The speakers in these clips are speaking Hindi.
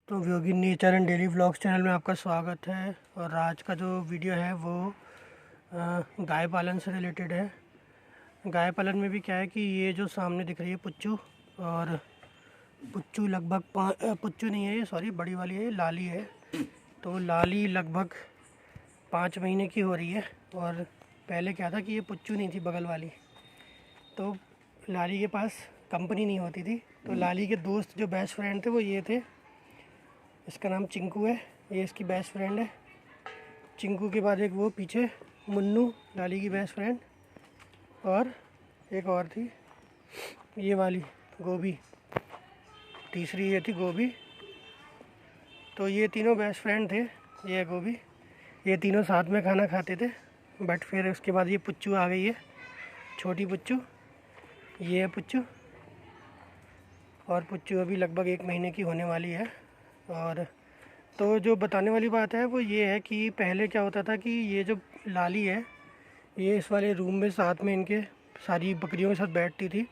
तो Yogi nature and daily vlogs channel में आपका स्वागत है। और आज का जो वीडियो है वो गाय पालन से रिलेटेड है। गाय पालन में भी क्या है कि ये जो सामने दिख रही है पुच्चू, और पुच्चू लगभग पुच्चू नहीं है ये, सॉरी बड़ी वाली है, लाली है। तो लाली लगभग 5 महीने की हो रही है। और पहले क्या था कि ये पुच्चू नहीं थी बगल वाली, तो लाली के पास कंपनी नहीं होती थी। तो लाली के दोस्त जो बेस्ट फ्रेंड थे वो ये थे। इसका नाम चिंकू है, ये इसकी बेस्ट फ्रेंड है। चिंकू के बाद एक वो पीछे मुन्नू, लाली की बेस्ट फ्रेंड, और एक और थी ये वाली गोभी, तीसरी ये थी गोभी। तो ये तीनों बेस्ट फ्रेंड थे, ये गोभी। ये तीनों साथ में खाना खाते थे। बट फिर उसके बाद ये पुच्चू आ गई है, छोटी पुच्चू, ये है पुच्चू। और पुच्चू अभी लगभग 1 महीने की होने वाली है। और तो जो बताने वाली बात है वो ये है कि पहले क्या होता था कि ये जो लाली है ये इस वाले रूम में साथ में इनके सारी बकरियों के साथ बैठती थी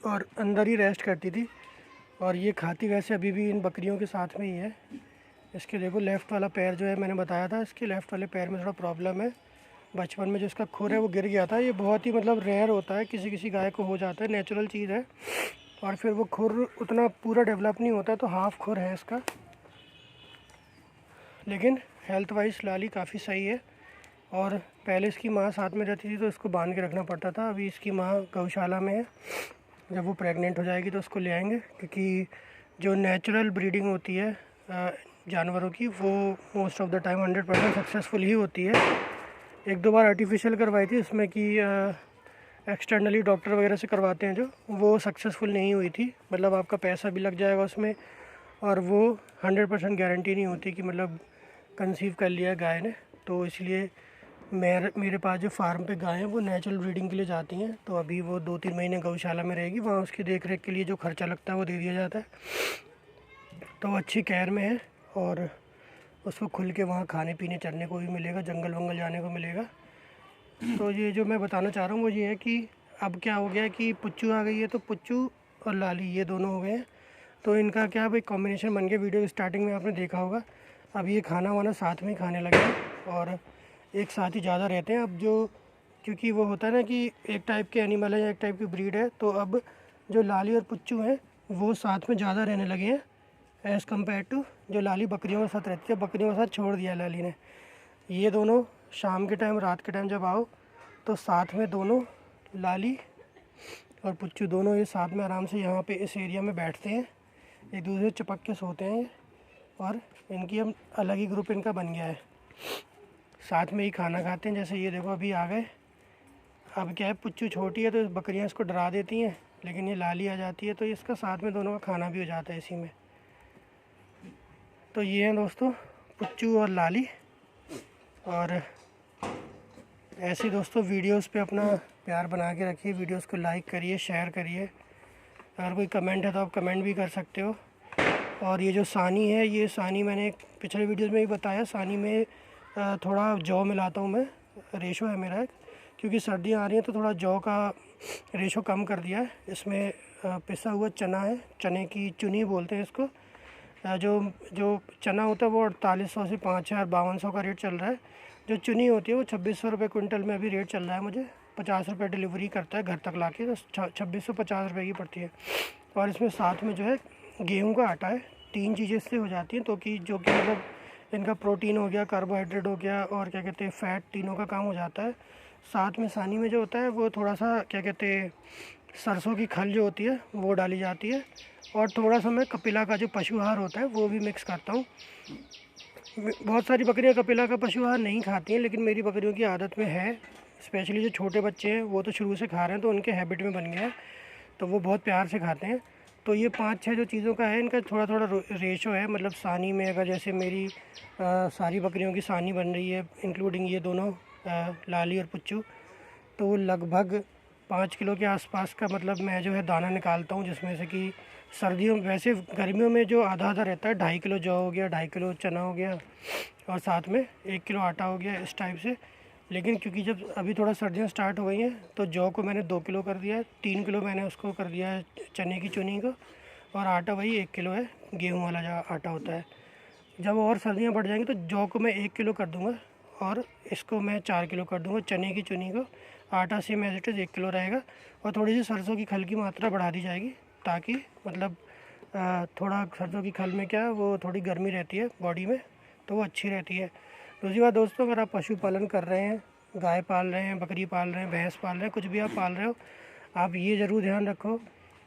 और अंदर ही रेस्ट करती थी। और ये खाती वैसे अभी भी इन बकरियों के साथ में ही है। इसके देखो लेफ़्ट वाला पैर जो है, मैंने बताया था इसके लेफ़्ट वाले पैर में थोड़ा प्रॉब्लम है। बचपन में जो इसका खुर है वो गिर गया था। ये बहुत ही मतलब रेयर होता है, किसी किसी गाय को हो जाता है, नेचुरल चीज़ है। और फिर वो खुर उतना पूरा डेवलप नहीं होता, तो हाफ खुर है इसका। लेकिन हेल्थ वाइज लाली काफ़ी सही है। और पहले इसकी माँ साथ में रहती थी तो इसको बांध के रखना पड़ता था। अभी इसकी माँ गौशाला में है, जब वो प्रेग्नेंट हो जाएगी तो उसको ले आएंगे। क्योंकि जो नेचुरल ब्रीडिंग होती है जानवरों की, वो most of the time 100% successful ही होती है। 1-2 बार आर्टिफिशियल करवाई थी इसमें कि एक्सटर्नली डॉक्टर वगैरह से करवाते हैं जो, वो सक्सेसफुल नहीं हुई थी। मतलब आपका पैसा भी लग जाएगा उसमें, और वो 100% गारंटी नहीं होती कि मतलब कंसीव कर लिया गाय ने। तो इसलिए मेरे पास जो फार्म पे गाय हैं वो नेचुरल ब्रीडिंग के लिए जाती हैं। तो अभी वो 2-3 महीने गौशाला में रहेगी, वहाँ उसकी देख रेख के लिए जो खर्चा लगता है वो दे दिया जाता है। तो वो अच्छी केयर में है, और उसको खुल के वहाँ खाने पीने चरने को भी मिलेगा, जंगल वंगल जाने को मिलेगा। तो ये जो मैं बताना चाह रहा हूँ वो ये है कि अब क्या हो गया है कि पुच्चू आ गई है, तो पुच्चू और लाली ये दोनों हो गए हैं। तो इनका क्या भाई कॉम्बिनेशन बन गया। वीडियो स्टार्टिंग में आपने देखा होगा। अब ये खाना वाना साथ में ही खाने लगे हैं और एक साथ ही ज़्यादा रहते हैं। अब जो, क्योंकि वो होता है ना कि एक टाइप के एनिमल है या एक टाइप की ब्रीड है, तो अब जो लाली और पुच्चू हैं वो साथ में ज़्यादा रहने लगे हैं एज़ कम्पेयर टू जो लाली बकरियों के साथ रहती है। बकरियों के साथ छोड़ दिया लाली ने। ये दोनों शाम के टाइम, रात के टाइम जब आओ तो साथ में दोनों लाली और पुच्चू दोनों ये साथ में आराम से यहाँ पे इस एरिया में बैठते हैं, एक दूसरे से चिपक के सोते हैं। और इनकी हम अलग ही ग्रुप इनका बन गया है, साथ में ही खाना खाते हैं। जैसे ये देखो अभी आ गए। अब क्या है, पुच्चू छोटी है तो बकरियां इसको डरा देती हैं, लेकिन ये लाली आ जाती है तो इसका साथ में दोनों का खाना भी हो जाता है इसी में। तो ये हैं दोस्तों पुच्चू और लाली। और ऐसे दोस्तों वीडियोस पे अपना प्यार बना के रखिए, वीडियोस को लाइक करिए, शेयर करिए। अगर कोई कमेंट है तो आप कमेंट भी कर सकते हो। और ये जो सानी है, ये सानी मैंने पिछले वीडियोस में भी बताया, सानी में थोड़ा जौ मिलाता हूँ मैं, रेशो है मेरा एक। क्योंकि सर्दियाँ आ रही हैं तो थोड़ा जौ का रेशो कम कर दिया है। इसमें पिसा हुआ चना है, चने की चुनी बोलते हैं इसको। जो जो चना होता है वो 4800 से 5052 का रेट चल रहा है। जो चुनी होती है वो 2600 रुपये क्विंटल में अभी रेट चल रहा है। मुझे 50 रुपये डिलीवरी करता है घर तक लाके, तो 2650 रुपये की पड़ती है। और इसमें साथ में जो है गेहूं का आटा है। 3 चीज़ें इससे हो जाती हैं, तो कि जो कि मतलब इनका प्रोटीन हो गया, कार्बोहाइड्रेट हो गया, और क्या कहते हैं फ़ैट, तीनों का काम हो जाता है। साथ में सानी में जो होता है वो थोड़ा सा क्या कहते हैं सरसों की खल जो होती है वो डाली जाती है। और थोड़ा सा मैं कपिला का जो पशु आहार होता है वो भी मिक्स करता हूँ। बहुत सारी बकरियां कपिला का पशु आहार नहीं खाती हैं, लेकिन मेरी बकरियों की आदत में है। स्पेशली जो छोटे बच्चे हैं वो तो शुरू से खा रहे हैं, तो उनके हैबिट में बन गया है, तो वो बहुत प्यार से खाते हैं। तो ये 5-6 जो चीज़ों का है, इनका थोड़ा थोड़ा रेशो है। मतलब सानी में अगर जैसे मेरी सारी बकरियों की सानी बन रही है, इंक्लूडिंग ये दोनों लाली और पुच्चू, तो लगभग 5 किलो के आसपास का मतलब मैं जो है दाना निकालता हूँ। जिसमें से कि सर्दियों, वैसे गर्मियों में जो आधा आधा रहता है, 2.5 किलो जौ हो गया, 2.5 किलो चना हो गया, और साथ में 1 किलो आटा हो गया, इस टाइप से। लेकिन क्योंकि जब अभी थोड़ा सर्दियाँ स्टार्ट हो गई हैं तो जौ को मैंने 2 किलो कर दिया है, 3 किलो मैंने उसको कर दिया है चने की चुनी को, और आटा वही 1 किलो है, गेहूँ वाला जो आटा होता है। जब और सर्दियाँ बढ़ जाएंगी तो जौ को मैं 1 किलो कर दूँगा और इसको मैं 4 किलो कर दूँगा। चने की चुनी को आटा same as it is 1 kilo रहेगा और थोड़ी सी सरसों की खल की मात्रा बढ़ा दी जाएगी, ताकि मतलब थोड़ा सरसों की खल में क्या है वो थोड़ी गर्मी रहती है बॉडी में, तो वो अच्छी रहती है। दूसरी बात दोस्तों, अगर आप पशुपालन कर रहे हैं, गाय पाल रहे हैं, बकरी पाल रहे हैं, भैंस पाल रहे हैं, कुछ भी आप पाल रहे हो, आप ये ज़रूर ध्यान रखो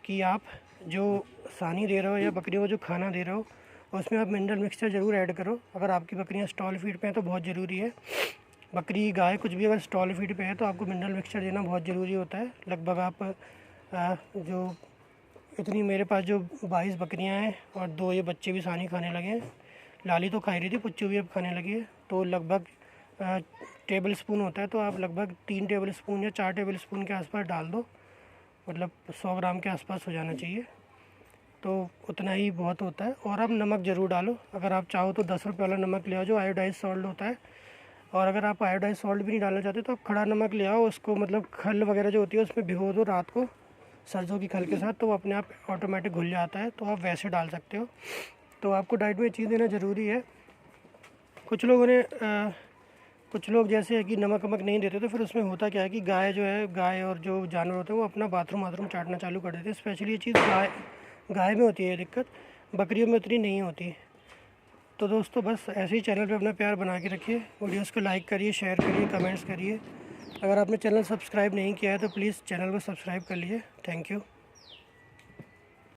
कि आप जो सानी दे रहे हो या बकरियों को जो खाना दे रहे हो उसमें आप मिनरल मिक्सचर ज़रूर ऐड करो। अगर आपकी बकरियां स्टॉल फीड पे हैं तो बहुत ज़रूरी है। बकरी गाय कुछ भी अगर स्टॉल फीड पे है तो आपको मिनरल मिक्सचर देना बहुत ज़रूरी होता है। लगभग आप जो इतनी मेरे पास जो 22 बकरियां हैं और 2 ये बच्चे भी सानी खाने लगे हैं। लाली तो खा ही रही थी, पुच्चू भी अब खाने लगी है। तो लगभग टेबल स्पून होता है, तो आप लगभग 3 टेबल स्पून या 4 टेबल स्पून के आसपास डाल दो, मतलब 100 ग्राम के आसपास हो जाना चाहिए, तो उतना ही बहुत होता है। और आप नमक ज़रूर डालो, अगर आप चाहो तो 10 रुपये वाला नमक ले आओ जो आयोडाइज सॉल्ट होता है। और अगर आप आयोडाइज सॉल्ट भी नहीं डालना चाहते तो आप खड़ा नमक ले आओ, उसको मतलब खल वगैरह जो होती है उसमें भिगो दो रात को सरसों की खल के साथ, तो वो अपने आप ऑटोमेटिक घुल जाता है, तो आप वैसे डाल सकते हो। तो आपको डाइट में चीज़ देना ज़रूरी है। कुछ लोग जैसे है कि नमक वमक नहीं देते, तो फिर उसमें होता क्या है कि गाय और जो जानवर होते हैं वो अपना बाथरूम चाटना चालू कर देते हैं। स्पेशली ये चीज़ गाय में होती है ये दिक्कत, बकरियों में उतनी नहीं होती। तो दोस्तों बस ऐसे ही चैनल पे अपना प्यार बना के रखिए, वीडियोस को लाइक करिए, शेयर करिए, कमेंट्स करिए। अगर आपने चैनल सब्सक्राइब नहीं किया है तो प्लीज़ चैनल को सब्सक्राइब कर लीजिए। Thank you.